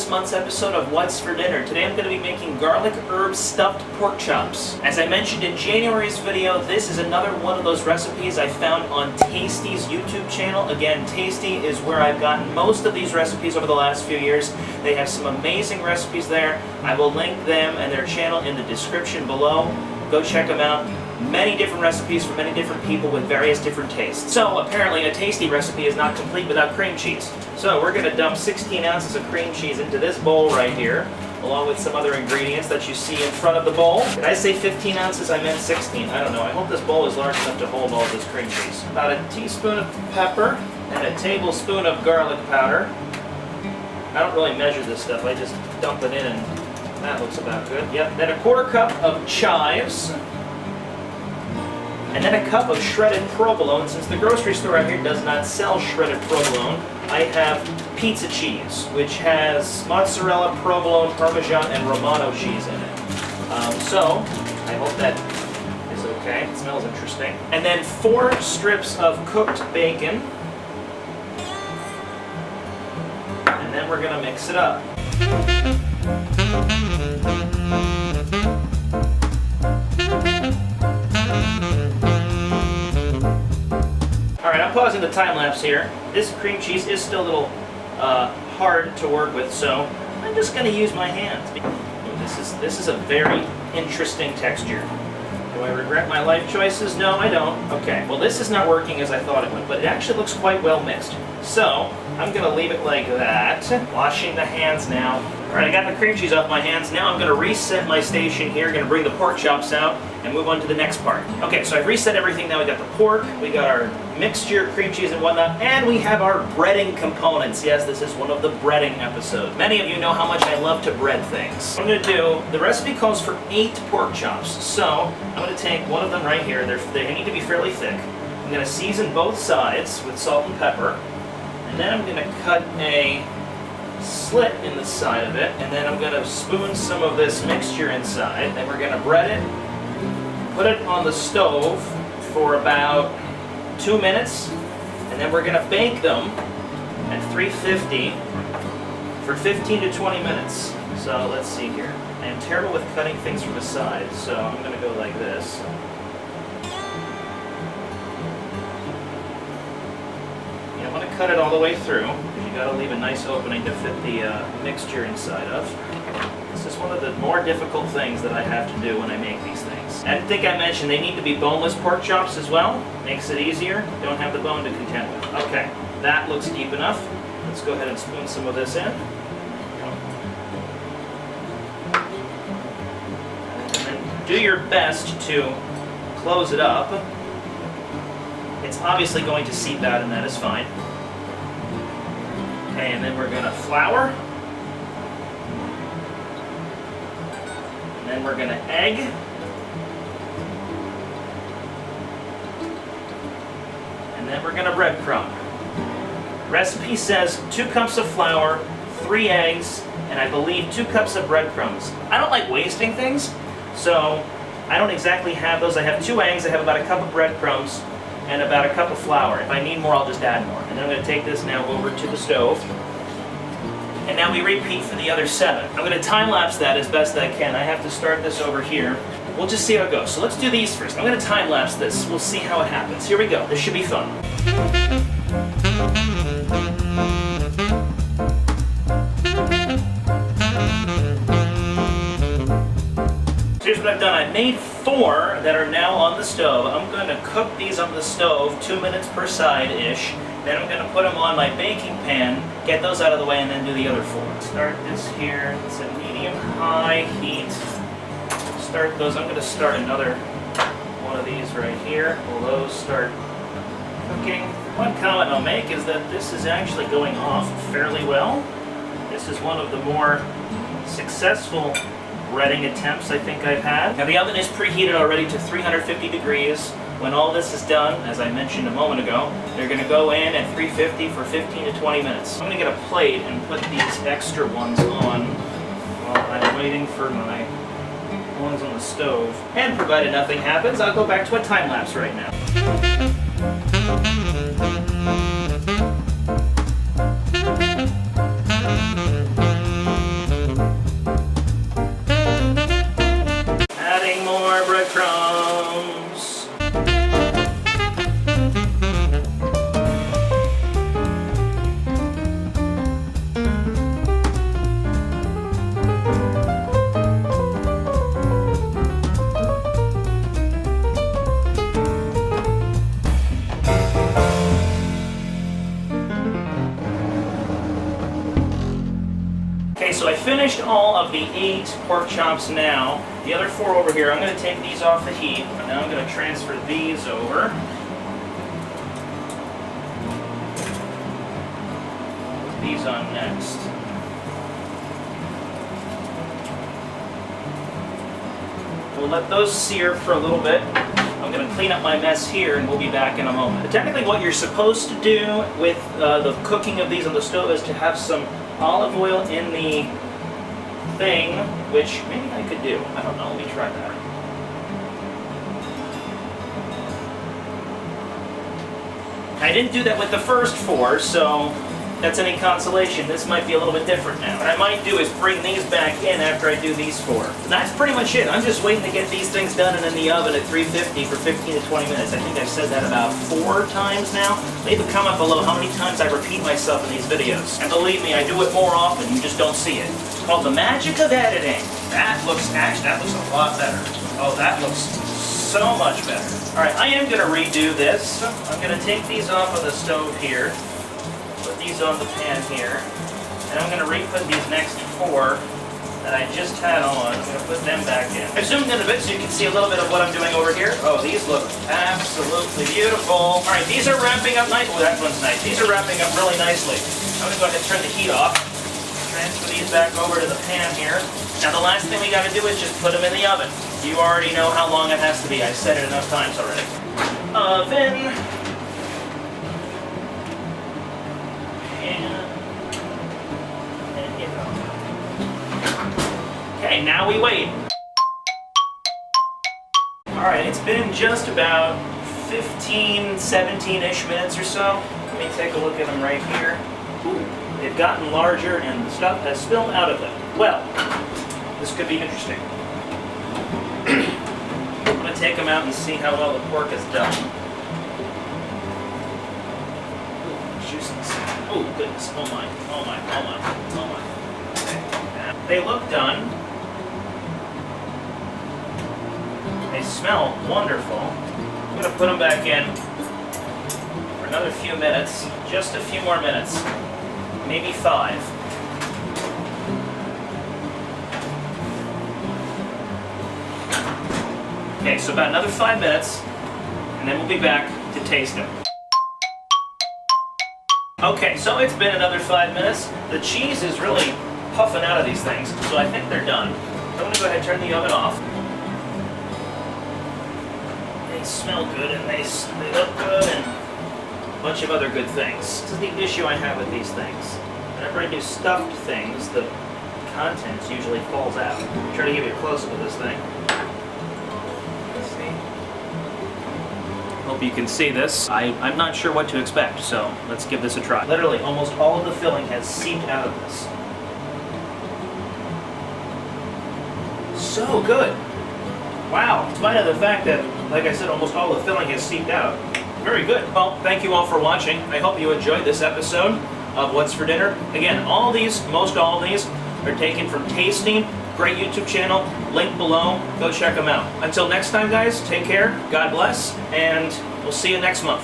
this month's episode of What's for Dinner. Today I'm going to be making garlic herb stuffed pork chops. As I mentioned in January's video, this is another one of those recipes I found on Tasty's YouTube channel. Again, Tasty is where I've gotten most of these recipes over the last few years. They have some amazing recipes there. I will link them and their channel in the description below. Go check them out. Many different recipes from many different people with various different tastes. So apparently a Tasty recipe is not complete without cream cheese. So we're going to dump 16 ounces of cream cheese into this bowl right here, along with some other ingredients that you see in front of the bowl. Did I say 15 ounces? I meant 16. I don't know. I hope this bowl is large enough to hold all of this cream cheese. About a teaspoon of pepper and a tablespoon of garlic powder. I don't really measure this stuff. I just dump it in and that looks about good. Yep. Then a quarter cup of chives. And then a cup of shredded provolone. Since the grocery store out here does not sell shredded provolone, I have pizza cheese, which has mozzarella, provolone, parmesan, and romano cheese in it. So, I hope that is okay. It smells interesting. And then 4 strips of cooked bacon. And then we're going to mix it up. Alright, I'm pausing the time lapse here. This cream cheese is still a little hard to work with, so I'm just going to use my hands. This is a very interesting texture. Do I regret my life choices? No, I don't. Okay, well this is not working as I thought it would, but it actually looks quite well mixed. So, I'm going to leave it like that. Washing the hands now. Alright, I got the cream cheese off my hands. Now I'm going to reset my station here. Going to bring the pork chops out and move on to the next part. Okay, so I've reset everything now. We got the pork, we got our mixture, cream cheese and whatnot, and we have our breading components. Yes, this is one of the breading episodes. Many of you know how much I love to bread things. I'm going to do, the recipe calls for 8 pork chops. So, I'm going to take one of them right here. They need to be fairly thick. I'm going to season both sides with salt and pepper. And then I'm going to cut a slit in the side of it, and then I'm going to spoon some of this mixture inside. Then we're going to bread it, put it on the stove for about 2 minutes, and then we're going to bake them at 350 for 15 to 20 minutes. So let's see here. I am terrible with cutting things from the side, so I'm going to go like this. You don't want to cut it all the way through. You got to leave a nice opening to fit the mixture inside of. This is one of the more difficult things that I have to do when I make these things. And I think I mentioned they need to be boneless pork chops as well. Makes it easier. Don't have the bone to contend with. Okay, that looks deep enough. Let's go ahead and spoon some of this in. And then do your best to close it up. It's obviously going to seep out, and that is fine. Okay, and then we're going to flour. And then we're going to egg. And then we're going to breadcrumb. Recipe says 2 cups of flour, 3 eggs, and I believe 2 cups of breadcrumbs. I don't like wasting things, so I don't exactly have those. I have 2 eggs, I have about a cup of breadcrumbs, and about a cup of flour. If I need more, I'll just add more. And then I'm going to take this now over to the stove. And now we repeat for the other 7. I'm going to time-lapse that as best I can. I have to start this over here. We'll just see how it goes. So let's do these first. I'm going to time-lapse this. We'll see how it happens. Here we go. This should be fun. Here's what I've done. I made 4 that are now on the stove. I'm going to cook these on the stove 2 minutes per side-ish. Then I'm going to put them on my baking pan, get those out of the way, and then do the other 4. Start this here. It's a medium-high heat. Start those. I'm going to start another one of these right here. Will those start cooking? One comment I'll make is that this is actually going off fairly well. This is one of the more successful breading attempts I think I've had. Now the oven is preheated already to 350 degrees. When all this is done, as I mentioned a moment ago, they're going to go in at 350 for 15 to 20 minutes. I'm going to get a plate and put these extra ones on while I'm waiting for my ones on the stove. And provided nothing happens, I'll go back to a time lapse right now. finished all of the 8 pork chops now. The other 4 over here, I'm going to take these off the heat, and now I'm going to transfer these over. Put these on next. We'll let those sear for a little bit. I'm going to clean up my mess here and we'll be back in a moment. But technically what you're supposed to do with the cooking of these on the stove is to have some olive oil in the thing, which maybe I could do. I don't know, let me try that. I didn't do that with the first 4, so that's any consolation. This might be a little bit different now. What I might do is bring these back in after I do these 4. That's pretty much it. I'm just waiting to get these things done and in the oven at 350 for 15 to 20 minutes. I think I've said that about 4 times now. Leave a comment below how many times I repeat myself in these videos. And believe me, I do it more often, you just don't see it. It's called the magic of editing. That looks a lot better. Oh, that looks so much better. All right, I am gonna redo this. I'm gonna take these off of the stove here. Put these on the pan here, and I'm going to re-put these next 4 that I just had on. I'm going to put them back in. I zoomed in a bit so you can see a little bit of what I'm doing over here. Oh, these look absolutely beautiful. All right, these are wrapping up nice. Oh, that one's nice. These are wrapping up really nicely. I'm going to go ahead and turn the heat off. Transfer these back over to the pan here. Now the last thing we got to do is just put them in the oven. You already know how long it has to be. I've said it enough times already. Oven. Okay, now we wait. Alright, it's been just about 15, 17-ish minutes or so. Let me take a look at them right here. Ooh, they've gotten larger and the stuff has spilled out of them. Well, this could be interesting. I'm going to take them out and see how well the pork is done. Ooh, juices. Oh, goodness. Oh my, oh my, oh my, oh my. Okay. They look done. They smell wonderful. I'm going to put them back in for another few minutes. Just a few more minutes. Maybe 5. Okay, so about another 5 minutes, and then we'll be back to taste them. Okay, so it's been another 5 minutes. The cheese is really puffing out of these things, so I think they're done. I'm going to go ahead and turn the oven off. They smell good and they look good and a bunch of other good things. This is the issue I have with these things. Whenever I do stuffed things, the contents usually falls out. I'll try to give you a close-up of this thing. See? Hope you can see this. I'm not sure what to expect, so let's give this a try. Literally, almost all of the filling has seeped out of this. So good! Wow, in spite of the fact that, like I said, almost all the filling has seeped out. Very good. Well, thank you all for watching. I hope you enjoyed this episode of What's for Dinner. Again, most all of these are taken from Tasting. Great YouTube channel, link below. Go check them out. Until next time, guys, take care, God bless, and we'll see you next month.